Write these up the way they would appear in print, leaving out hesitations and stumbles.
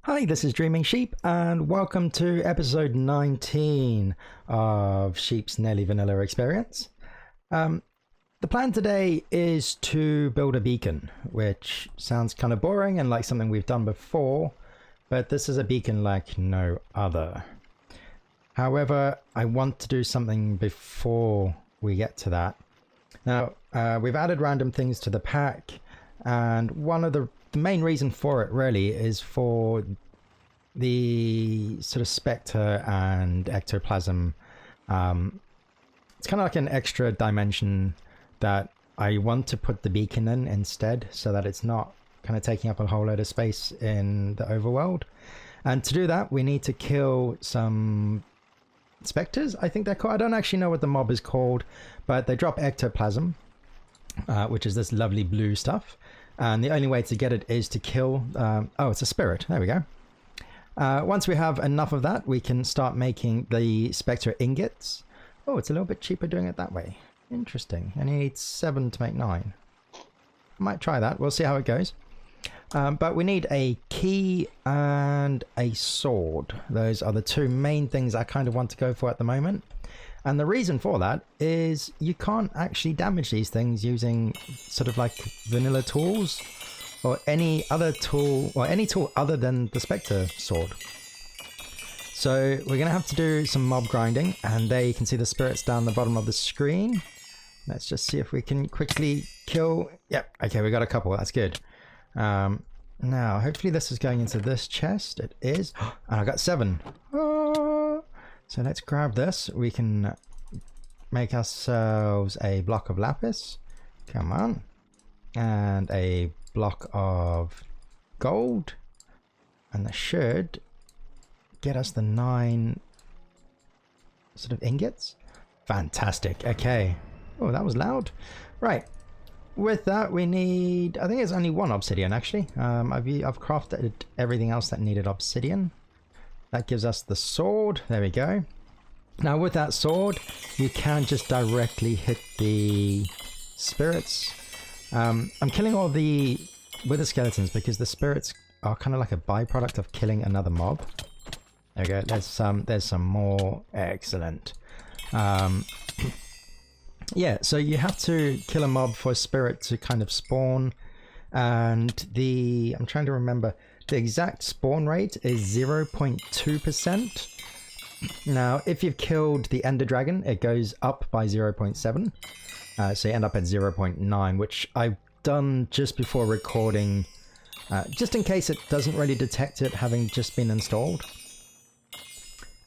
Hi, this is Dreaming Sheep, and welcome to episode 19 of Sheep's Nearly Vanilla Experience. The plan today is to build a beacon, which sounds kind of boring and like something we've done before, but this is a beacon like no other. However, I want to do something before we get to that. Now, we've added random things to the pack, and one of the main reason for it really is for the sort of spectre and ectoplasm. It's kind of like an extra dimension that I want to put the beacon in instead, so that it's not kind of taking up a whole load of space in the overworld. And to do that, we need to kill some specters, I think they're called. I don't actually know what the mob is called, but they drop ectoplasm, which is this lovely blue stuff. And the only way to get it is to kill... oh, it's a spirit. There we go. Once we have enough of that, we can start making the spectre ingots. Oh, it's a little bit cheaper doing it that way. Interesting. And you need 7 to make 9. I might try that. We'll see how it goes. But we need a key and a sword. Those are the two main things I kind of want to go for at the moment. And the reason for that is you can't actually damage these things using sort of like vanilla tools or any other tool, or any tool other than the Spectre sword. So we're going to have to do some mob grinding, and there you can see the spirits down the bottom of the screen. Let's just see if we can quickly kill. Yep, okay, we got a couple, that's good. Now, hopefully this is going into this chest. It is. And I got 7. Oh. So let's grab this. We can make ourselves a block of lapis. Come on. And a block of gold. And that should get us the 9 sort of ingots. Fantastic. Okay. Oh, that was loud. Right. With that, we need... I think it's only 1 obsidian, actually. I've crafted everything else that needed obsidian. That gives us the sword. There we go. Now with that sword, you can just directly hit the spirits. I'm killing all the wither skeletons because the spirits are kind of like a byproduct of killing another mob. There we go. There's some more. Excellent. Yeah, so you have to kill a mob for a spirit to kind of spawn. And I'm trying to remember, the exact spawn rate is 0.2%. Now, if you've killed the Ender Dragon, it goes up by 0.7. So you end up at 0.9, which I've done just before recording, just in case it doesn't really detect it having just been installed.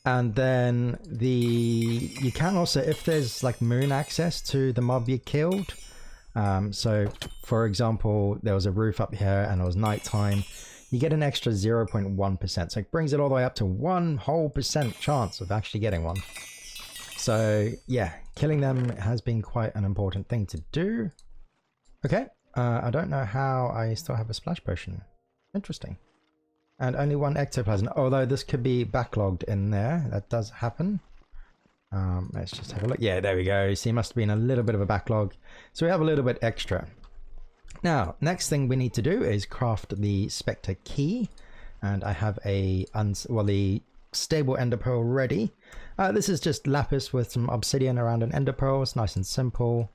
And then you can also, if there's like moon access to the mob you killed, so for example, there was a roof up here and it was nighttime, you get an extra 0.1%. So it brings it all the way up to 1% chance of actually getting one. So yeah, killing them has been quite an important thing to do. Okay, I don't know how I still have a splash potion. Interesting. And only 1 ectoplasm, although this could be backlogged in there. That does happen. Let's just have a look. Yeah, there we go. See, must have been a little bit of a backlog. So we have a little bit extra. Now, next thing we need to do is craft the Spectre key. And I have the stable ender pearl ready. This is just lapis with some obsidian around an ender pearl. It's nice and simple.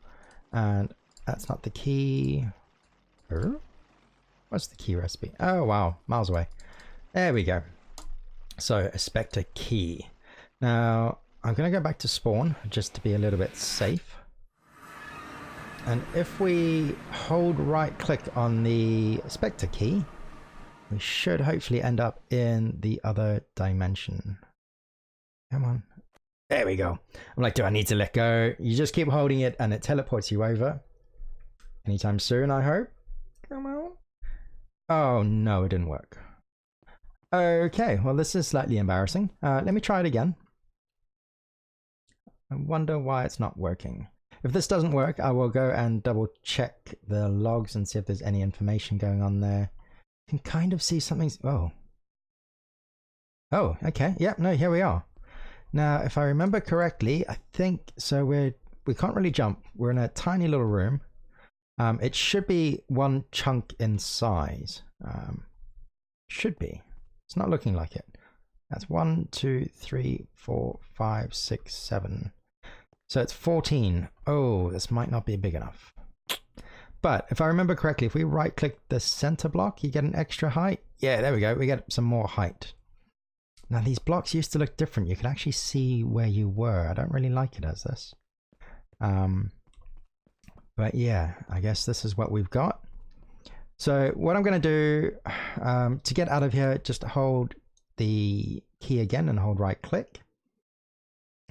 And that's not the key. What's the key recipe? Oh, wow. Miles away. There we go. So, a Spectre key. Now, I'm going to go back to spawn just to be a little bit safe. And if we hold right click on the Spectre key, we should hopefully end up in the other dimension. Come on. There we go. I'm like, do I need to let go? You just keep holding it and it teleports you over. Anytime soon, I hope. Come on. Oh, no, it didn't work. Okay, well, this is slightly embarrassing. Let me try it again. I wonder why it's not working. If this doesn't work, I will go and double check the logs and see if there's any information going on there. You can kind of see something. Oh. Oh, okay. Yep, no, here we are. Now, if I remember correctly, I think, so we can't really jump. We're in a tiny little room. It should be 1 chunk in size. Should be. It's not looking like it. That's 1, 2, 3, 4, 5, 6, 7. So it's 14. Oh, this might not be big enough. But if I remember correctly, if we right click the center block, you get an extra height. Yeah, there we go. We get some more height. Now these blocks used to look different. You could actually see where you were. I don't really like it as this. But yeah, I guess this is what we've got. So what I'm going to do to get out of here, just hold the key again and hold right click.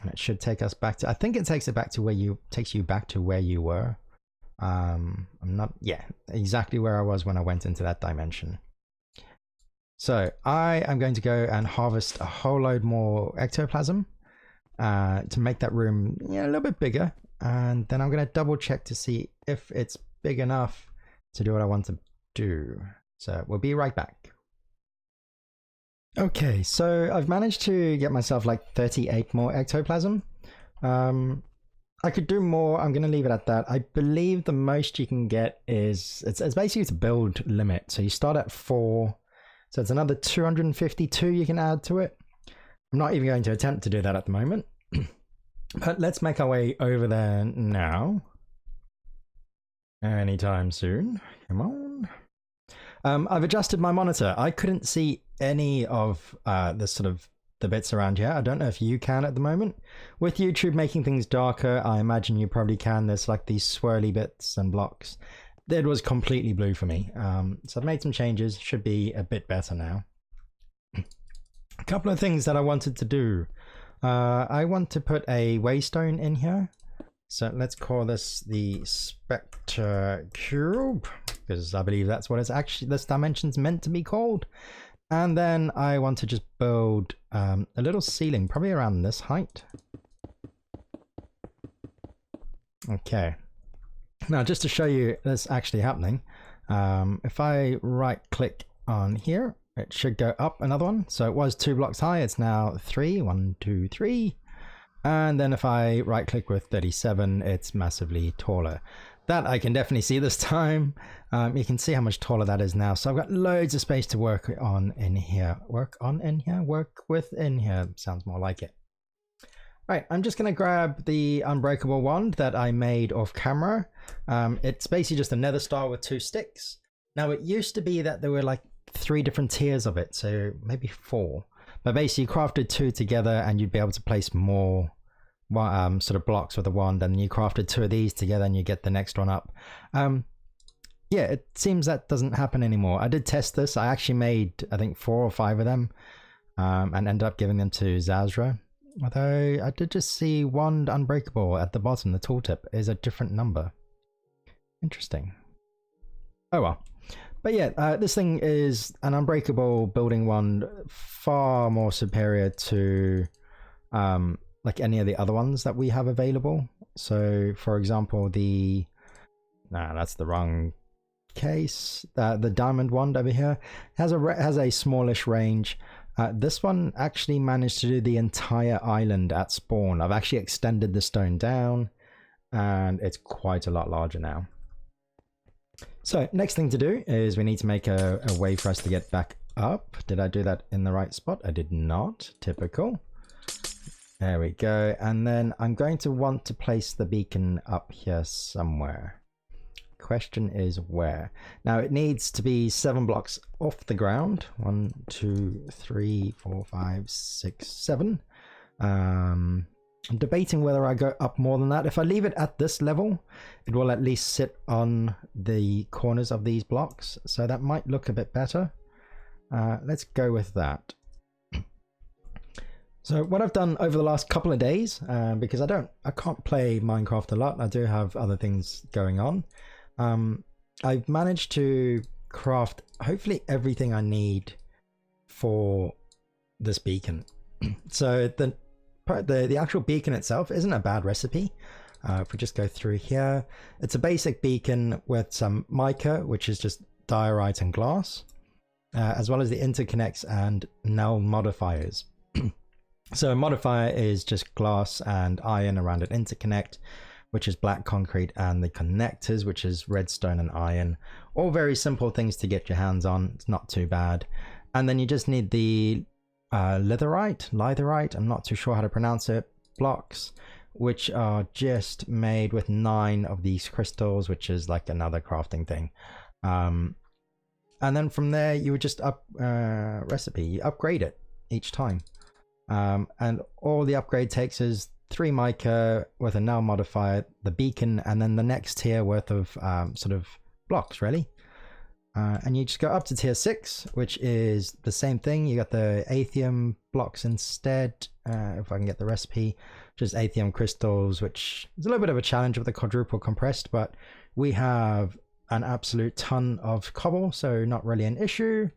And it should take us back to, I think it takes it back to where you, takes you back to where you were. I'm not, yeah, exactly where I was when I went into that dimension. So I am going to go and harvest a whole load more ectoplasm to make that room a little bit bigger. And then I'm going to double check to see if it's big enough to do what I want to do. So we'll be right back. Okay, so I've managed to get myself like 38 more ectoplasm. I could do more. I'm going to leave it at that. I believe the most you can get is, it's basically its build limit. So you start at 4. So it's another 252 you can add to it. I'm not even going to attempt to do that at the moment. But let's make our way over there now. Anytime soon. Come on. I've adjusted my monitor. I couldn't see any of the bits around here. I don't know if you can at the moment. With YouTube making things darker, I imagine you probably can. There's like these swirly bits and blocks. It was completely blue for me. So I've made some changes. Should be a bit better now. A couple of things that I wanted to do. I want to put a waystone in here. So let's call this the Spectre Cube, because I believe that's what it's actually, this dimension's meant to be called. And then I want to just build a little ceiling, probably around this height. Okay. Now, just to show you this actually happening, if I right click on here, it should go up another one. So it was 2 blocks high, it's now 3. 1, 2, 3. And then if I right click with 37, it's massively taller. That I can definitely see this time. You can see how much taller that is now. So I've got loads of space to work on in here. Work with in here. Sounds more like it. Right, I'm just going to grab the unbreakable wand that I made off camera. It's basically just a nether star with 2 sticks. Now it used to be that there were like 3 different tiers of it, so maybe 4. But basically you crafted 2 together and you'd be able to place more sort of blocks with the wand, and you crafted 2 of these together and you get the next one up. Yeah, it seems that doesn't happen anymore. I did test this. I actually made, I think, 4 or 5 of them and ended up giving them to Zazra. Although I did just see wand unbreakable at the bottom. The tooltip is a different number. Interesting. Oh well. But yeah, this thing is an unbreakable building wand, far more superior to like any of the other ones that we have available. So for example, that's the wrong case. The diamond wand over here has a smallish range. This one actually managed to do the entire island at spawn. I've actually extended the stone down and it's quite a lot larger now. So next thing to do is we need to make a way for us to get back up. Did I do that in the right spot? I did not. Typical. There we go. And then I'm going to want to place the beacon up here somewhere. Question is where. Now it needs to be 7 blocks off the ground. 1, 2, 3, 4, 5, 6, 7. I'm debating whether I go up more than that. If I leave it at this level, it will at least sit on the corners of these blocks, so that might look a bit better. Let's go with that. So what I've done over the last couple of days, because I can't play Minecraft a lot, I do have other things going on. I've managed to craft hopefully everything I need for this beacon. So the actual beacon itself isn't a bad recipe. If we just go through here, it's a basic beacon with some mica, which is just diorite and glass, as well as the interconnects and null modifiers. So a modifier is just glass and iron around an interconnect, which is black concrete, and the connectors, which is redstone and iron. All very simple things to get your hands on. It's not too bad. And then you just need the litherite, I'm not too sure how to pronounce it, blocks, which are just made with 9 of these crystals, which is like another crafting thing. And then from there, you would just you upgrade it each time. And all the upgrade takes is 3 mica with a null modifier, the beacon, and then the next tier worth of sort of blocks, really. And you just go up to tier 6, which is the same thing. You got the Aethium blocks instead, if I can get the recipe, just Aethium crystals, which is a little bit of a challenge with the quadruple compressed, but we have an absolute ton of cobble, so not really an issue.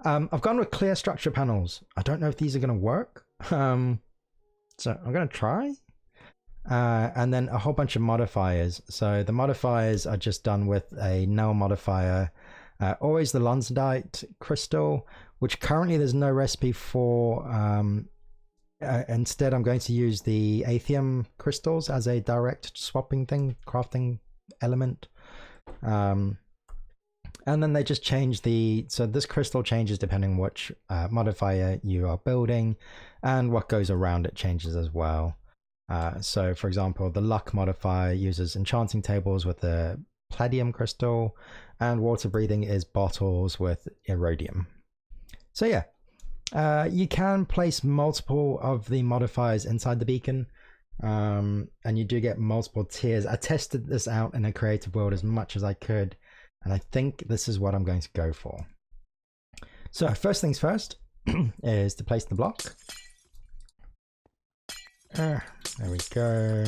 I've gone with clear structure panels. I don't know if these are going to work, so I'm going to try. And then a whole bunch of modifiers. So the modifiers are just done with a null modifier. Always the Lonzadite crystal, which currently there's no recipe for. Instead, I'm going to use the Aethium crystals as a direct swapping thing, crafting element. And then they just change so this crystal changes depending on which modifier you are building, and what goes around it changes as well. So for example, the luck modifier uses enchanting tables with the palladium crystal, and water breathing is bottles with iridium. So yeah, you can place multiple of the modifiers inside the beacon, and you do get multiple tiers. I tested this out in a creative world as much as I could, and I think this is what I'm going to go for. So first things first is to place the block. There we go.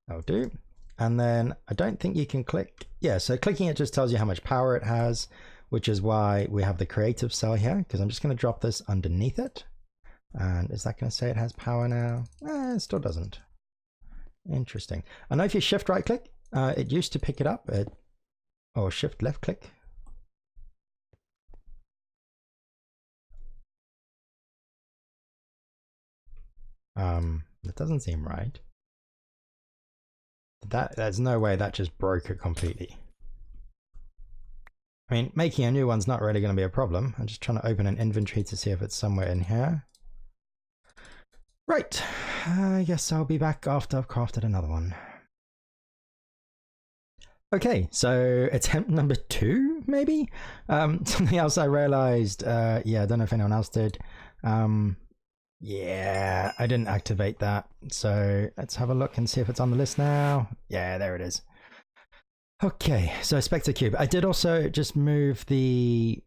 That'll do. And then I don't think you can click. Yeah, so clicking it just tells you how much power it has, which is why we have the creative cell here, because I'm just going to drop this underneath it. And is that going to say it has power now? It still doesn't. Interesting. I know if you shift right click, it used to pick it up, or shift left click. That doesn't seem right. There's no way that just broke it completely. I mean, making a new one's not really going to be a problem. I'm just trying to open an inventory to see if it's somewhere in here. Right, I guess I'll be back after I've crafted another one. Okay, so attempt number 2, maybe? Something else I realized, yeah, I don't know if anyone else did. Yeah, I didn't activate that. So let's have a look and see if it's on the list now. Yeah, there it is. Okay, so Spectre Cube. I did also just move the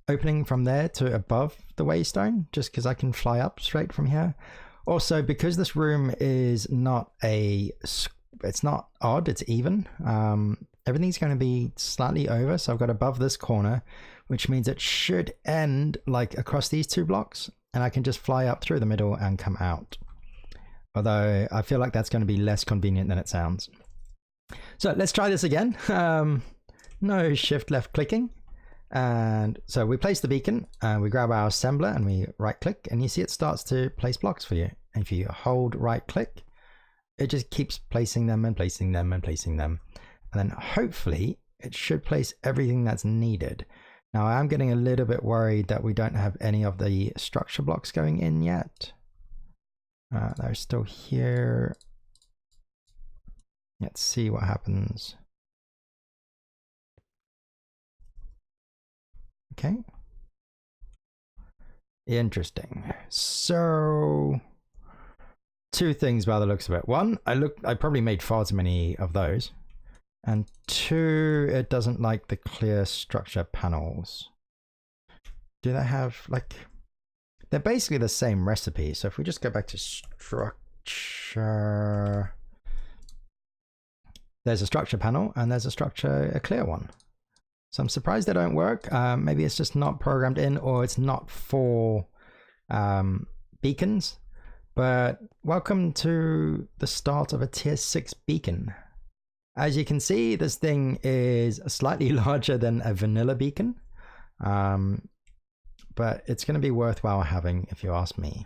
opening from there to above the waystone, just because I can fly up straight from here. Also, because this room is not it's not odd, it's even. Everything's going to be slightly over, so I've got above this corner, which means it should end like across these 2 blocks, and I can just fly up through the middle and come out. Although I feel like that's going to be less convenient than it sounds. So let's try this again. No shift left clicking. And so we place the beacon, and we grab our assembler and we right click, and you see it starts to place blocks for you. And if you hold right click, it just keeps placing them and placing them and placing them. And then hopefully it should place everything that's needed. Now I am getting a little bit worried that we don't have any of the structure blocks going in yet. They're still here. Let's see what happens. Okay. Interesting. So 2 things by the looks of it. 1, I probably made far too many of those. And 2, it doesn't like the clear structure panels. Do they have like, they're basically the same recipe. So if we just go back to structure, there's a structure panel and there's a clear one. So I'm surprised they don't work. Maybe it's just not programmed in, or it's not for beacons. But welcome to the start of a tier 6 beacon. As you can see, this thing is slightly larger than a vanilla beacon, but it's going to be worthwhile having if you ask me.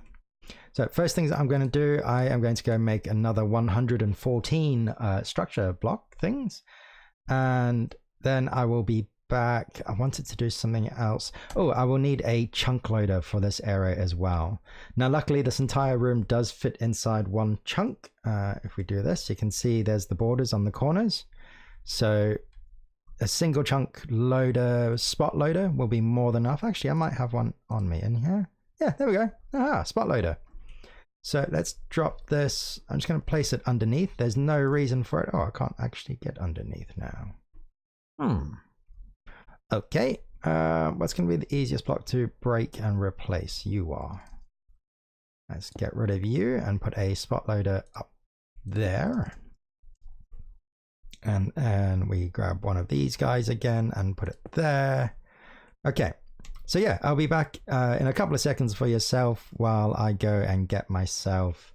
So first things that I'm going to do, I am going to go make another 114 structure block things, and then I will be back. I wanted to do something else. Oh, I will need a chunk loader for this area as well. Now, luckily, this entire room does fit inside one chunk. If we do this, you can see there's the borders on the corners. So a single chunk loader, spot loader will be more than enough. Actually, I might have one on me in here. Yeah, there we go. Aha, spot loader. So let's drop this. I'm just going to place it underneath. There's no reason for it. Oh, I can't actually get underneath now. Okay. What's going to be the easiest block to break and replace? You are. Let's get rid of you and put a spot loader up there. And we grab one of these guys again and put it there. Okay. So yeah, I'll be back in a couple of seconds for yourself while I go and get myself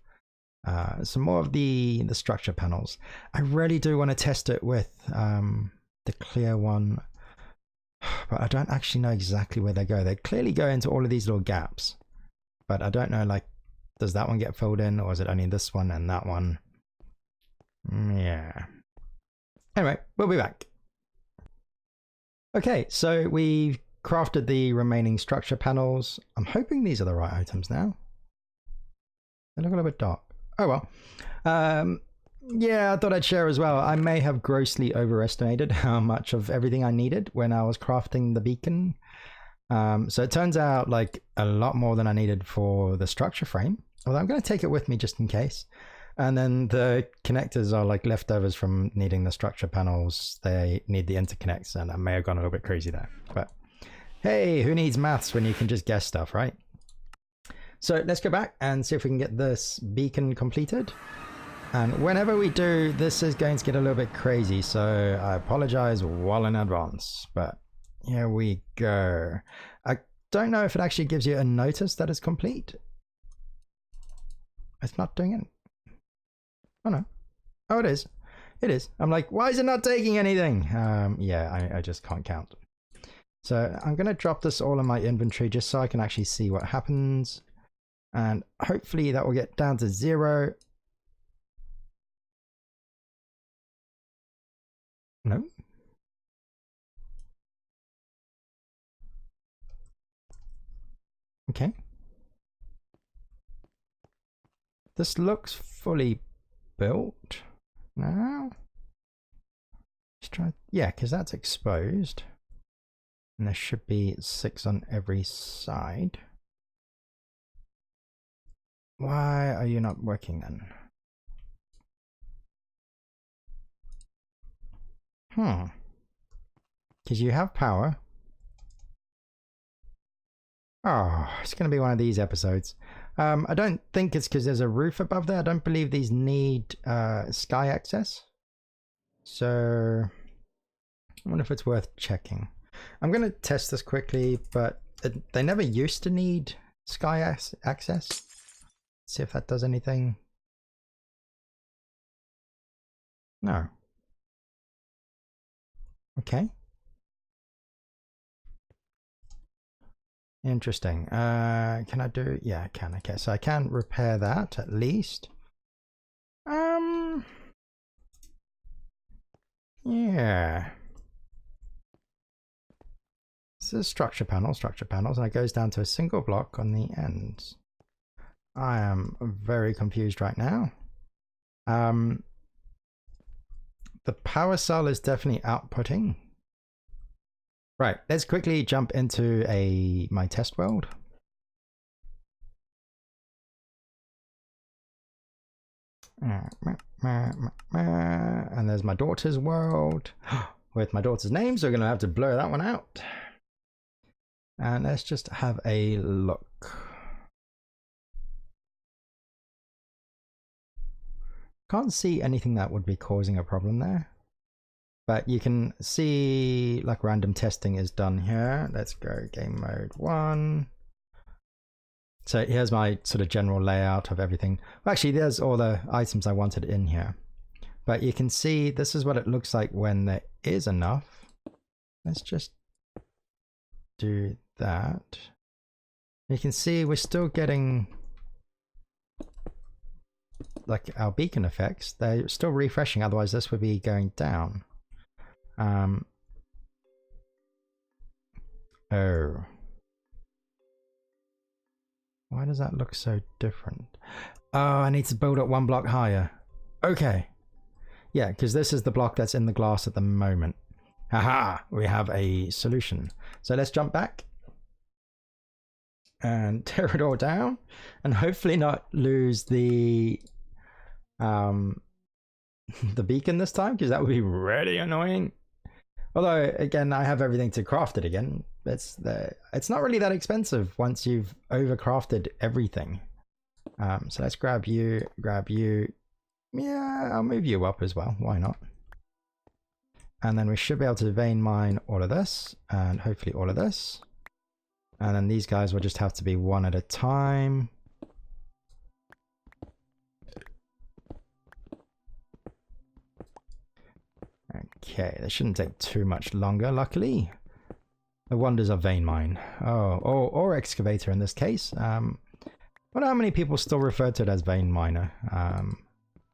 some more of the structure panels. I really do want to test it with the clear one, but I don't actually know exactly where they go. They clearly go into all of these little gaps, but I don't know, like, does that one get filled in, or is it only this one and that one? Yeah. Anyway, we'll be back. Okay, so we've crafted the remaining structure panels. I'm hoping these are the right items now. They look a little bit dark. Oh well. Yeah, I thought I'd share as well. I may have grossly overestimated how much of everything I needed when I was crafting the beacon. So it turns out like a lot more than I needed for the structure frame. Although I'm going to take it with me just in case. And then the connectors are like leftovers from needing the structure panels. They need the interconnects, and I may have gone a little bit crazy there. But hey, who needs maths when you can just guess stuff, right? So let's go back and see if we can get this beacon completed. And whenever we do, this is going to get a little bit crazy. So I apologize well in advance, but here we go. I don't know if it actually gives you a notice that it's complete. It's not doing it. Oh no. Oh, it is. It is. I'm like, why is it not taking anything? Yeah, I just can't count. So I'm going to drop this all in my inventory just so I can actually see what happens. And hopefully that will get down to 0. No. Okay. This looks fully built now. Let's try. Yeah, because that's exposed. And there should be 6 on every side. Why are you not working then? Because you have power. Oh, it's going to be one of these episodes. I don't think it's because there's a roof above there. I don't believe these need sky access. So I wonder if it's worth checking. I'm going to test this quickly, but they never used to need sky access. See if that does anything. No. Okay. Interesting. Can I do? Yeah, I can. Okay, so I can repair that at least. Yeah. This is structure panels, and it goes down to a single block on the ends. I am very confused right now. The power cell is definitely outputting. Right, let's quickly jump into my test world. And there's my daughter's world with my daughter's name, so we're going to have to blur that one out. And let's just have a look. Can't see anything that would be causing a problem there. But you can see like random testing is done here. Let's go game mode 1. So here's my sort of general layout of everything. Well, actually, there's all the items I wanted in here. But you can see this is what it looks like when there is enough. Let's just do that. You can see we're still getting like our beacon effects. They're still refreshing, otherwise this would be going down. Oh. Why does that look so different? Oh, I need to build it one block higher. Okay. Yeah, because this is the block that's in the glass at the moment. Haha, we have a solution. So let's jump back and tear it all down and hopefully not lose the beacon this time, because that would be really annoying. Although, again, I have everything to craft it again. It's not really that expensive once you've overcrafted everything. So let's grab you. Yeah, I'll move you up as well. Why not? And then we should be able to vein mine all of this and hopefully all of this. And then these guys will just have to be one at a time. Okay, this shouldn't take too much longer, luckily. The wonders of vein mine. Oh, or excavator in this case. I wonder how many people still refer to it as vein miner.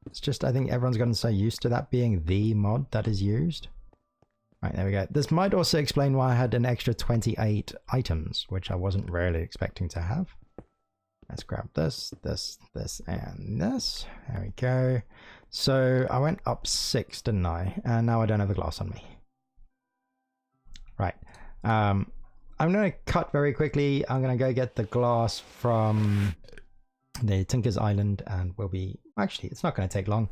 It's just, I think everyone's gotten so used to that being the mod that is used. Right, there we go. This might also explain why I had an extra 28 items, which I wasn't really expecting to have. Let's grab this, this, and this. There we go. So I went up 6, didn't I? And now I don't have the glass on me. Right. I'm going to cut very quickly. I'm going to go get the glass from the Tinker's Island, and we'll be... Actually, it's not going to take long.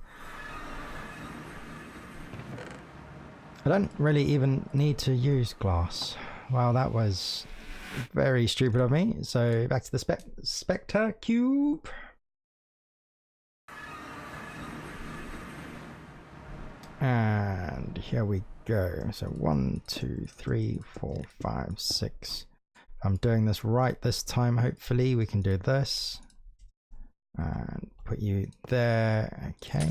I don't really even need to use glass. Well, that was very stupid of me. So back to the Spectre Cube. And here we go. So 1, 2, 3, 4, 5, 6. I'm doing this right this time. Hopefully we can do this. And put you there. Okay.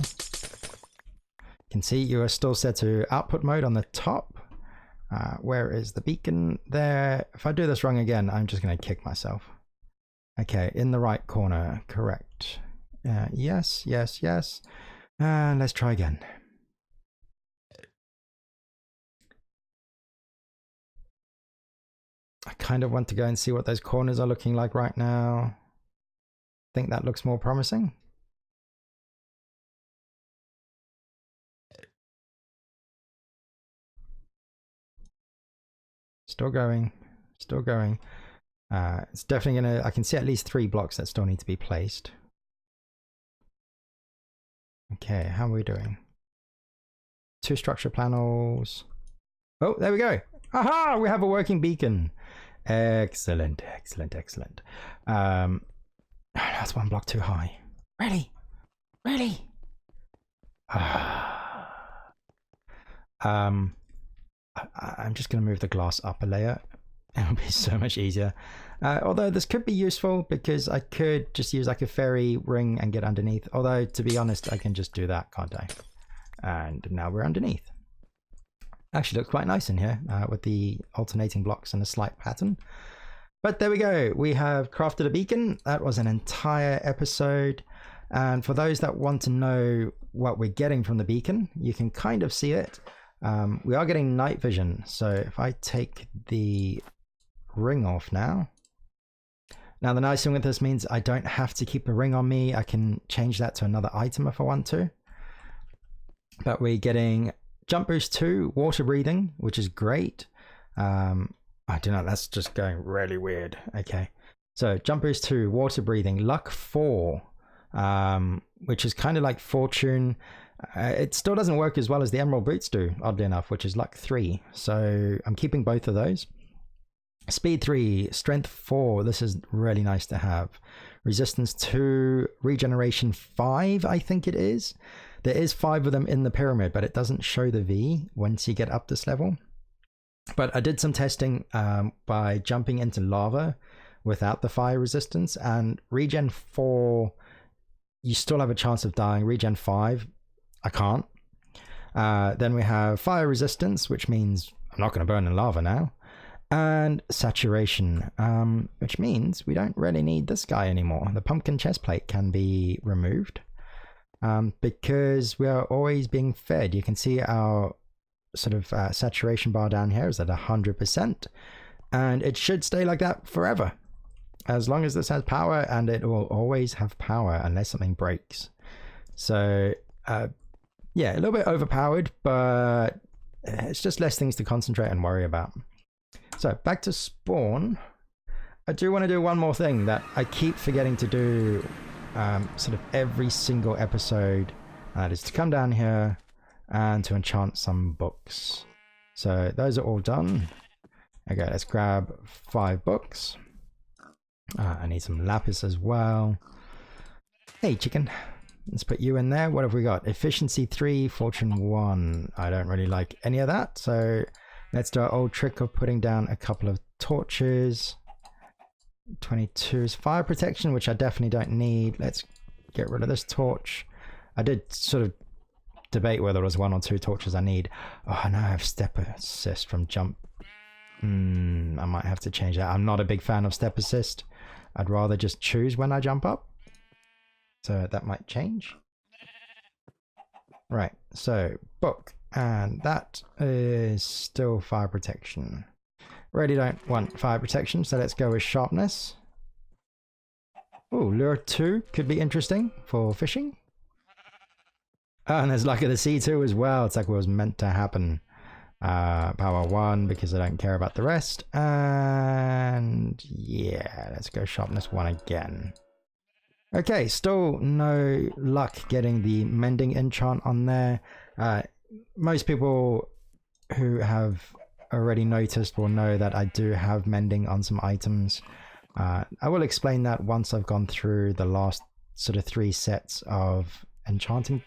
You can see you are still set to output mode on the top. Where is the beacon? There. If I do this wrong again, I'm just going to kick myself. Okay, in the right corner. Correct. Yes, yes, yes. And let's try again. I kind of want to go and see what those corners are looking like right now. I think that looks more promising. Still going, still going. It's definitely gonna, I can see at least 3 blocks that still need to be placed. Okay, how are we doing? 2 structure panels. Oh, there we go. Aha, we have a working beacon. Excellent, excellent, excellent. That's 1 block too high. Really? Really? I'm just going to move the glass up a layer. It'll be so much easier. Although this could be useful because I could just use like a fairy ring and get underneath. Although, to be honest, I can just do that, can't I? And now we're underneath. Actually looks quite nice in here with the alternating blocks and a slight pattern. But there we go. We have crafted a beacon. That was an entire episode. And for those that want to know what we're getting from the beacon, you can kind of see it. We are getting night vision. So if I take the ring off now. Now the nice thing with this means I don't have to keep a ring on me. I can change that to another item if I want to. But we're getting jump boost 2, water breathing, which is great. I don't know, that's just going really weird. Okay, so jump boost 2, water breathing, luck 4, which is kind of like fortune. It still doesn't work as well as the emerald boots do, oddly enough, which is luck 3. So I'm keeping both of those. Speed 3, strength 4, this is really nice to have. Resistance 2, regeneration 5, I think it is. There is 5 of them in the pyramid, but it doesn't show the V once you get up this level. But I did some testing by jumping into lava without the fire resistance, and regen 4, you still have a chance of dying. Regen 5, I can't. Then we have fire resistance, which means I'm not going to burn in lava now. And saturation, which means we don't really need this guy anymore. The pumpkin chest plate can be removed because we are always being fed. You can see our sort of saturation bar down here is at 100%. and it should stay like that forever. As long as this has power, and it will always have power unless something breaks. So, yeah, a little bit overpowered, but it's just less things to concentrate and worry about. So, back to spawn. I do want to do one more thing that I keep forgetting to do sort of every single episode. And that is to come down here and to enchant some books. So, those are all done. Okay, let's grab 5 books. I need some lapis as well. Hey, chicken. Let's put you in there. What have we got? Efficiency 3, fortune 1. I don't really like any of that. So let's do our old trick of putting down a couple of torches. 22 is fire protection, which I definitely don't need. Let's get rid of this torch. I did sort of debate whether it was 1 or 2 torches I need. Oh, no, I have step assist from jump. I might have to change that. I'm not a big fan of step assist. I'd rather just choose when I jump up. So that might change. Right, so book. And that is still fire protection. Really don't want fire protection, so let's go with sharpness. Oh, lure 2 could be interesting for fishing. Oh, and there's luck of the sea too as well. It's like it was meant to happen. Power 1 because I don't care about the rest, and yeah, let's go sharpness 1 again. Okay, still no luck getting the mending enchant on there. Most people who have already noticed will know that I do have mending on some items. I will explain that once I've gone through the last sort of 3 sets of enchanting.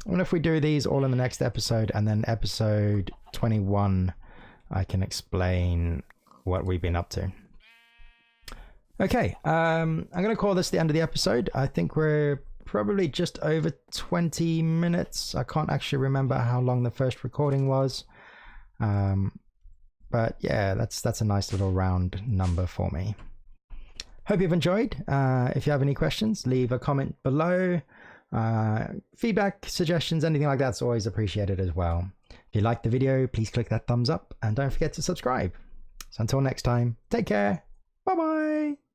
And if we do these all in the next episode, and then episode 21, I can explain what we've been up to. Okay, I'm going to call this the end of the episode. I think we're probably just over 20 minutes. I can't actually remember how long the first recording was. But yeah, that's a nice little round number for me. Hope you've enjoyed. If you have any questions, leave a comment below. Feedback, suggestions, anything like that's always appreciated as well. If you liked the video, please click that thumbs up and don't forget to subscribe. So until next time, take care. Bye bye.